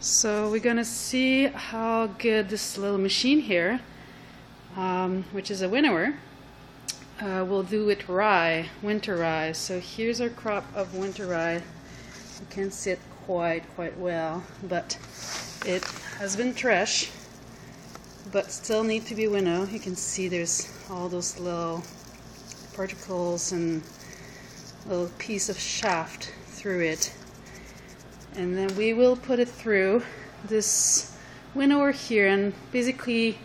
So we're gonna see how good this little machine here, which is a winnower, will do with rye, winter rye. So here's our crop of winter rye. You can see it quite well, but it has been threshed, but still need to be winnowed. You can see there's all those little particles and a little piece of shaft through it. And then we will put it through this winnower here, and basically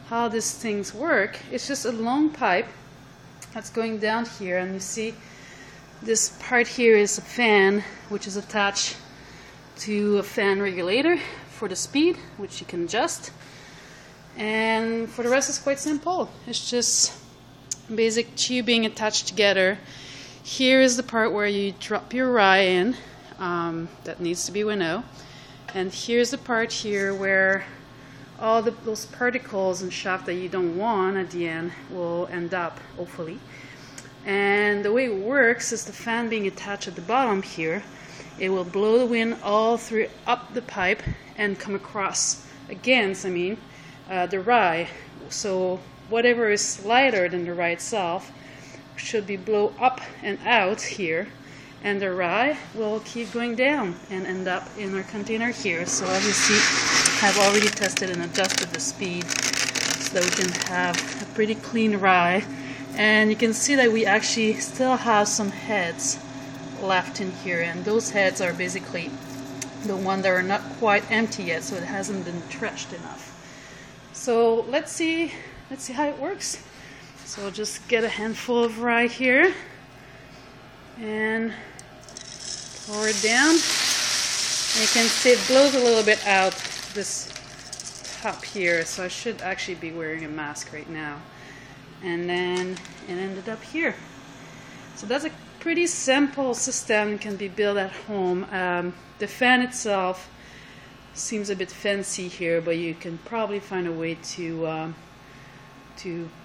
how these things work, it's just a long pipe that's going down here, and you see this part here is a fan which is attached to a fan regulator for the speed, which you can adjust. And for the rest, it's quite simple. It's just basic tubing attached together. Here is the part where you drop your rye in, that needs to be winnowed. And here's the part here where all those particles and shaft that you don't want at the end will end up, hopefully. And the way it works is the fan being attached at the bottom here. It will blow the wind all through up the pipe and come across against, the rye. So whatever is lighter than the rye itself should be blown up and out here, and the rye will keep going down and end up in our container here. So obviously I've already tested and adjusted the speed so that we can have a pretty clean rye. And you can see that we actually still have some heads left in here, and those heads are basically the ones that are not quite empty yet, so it hasn't been threshed enough. So let's see how it works. So we'll just get a handful of rye here and pour it down. And you can see it blows a little bit out this top here, so I should actually be wearing a mask right now. And then it ended up here. So that's a pretty simple system, can be built at home. The fan itself seems a bit fancy here, but you can probably find a way to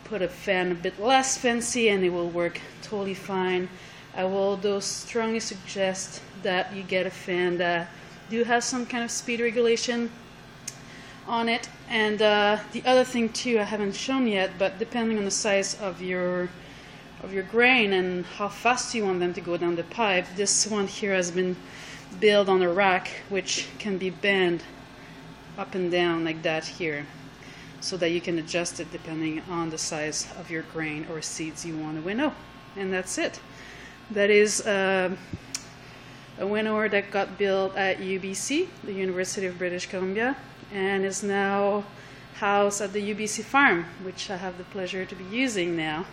put a fan a bit less fancy and it will work totally fine. I will though strongly suggest that you get a fan that do have some kind of speed regulation on it. And the other thing too, I haven't shown yet, but depending on the size of your grain and how fast you want them to go down the pipe, this one here has been built on a rack which can be bent up and down like that here, so that you can adjust it depending on the size of your grain or seeds you want to winnow. And that's it. That is a winnower that got built at UBC, the University of British Columbia, and is now housed at the UBC Farm, which I have the pleasure to be using now.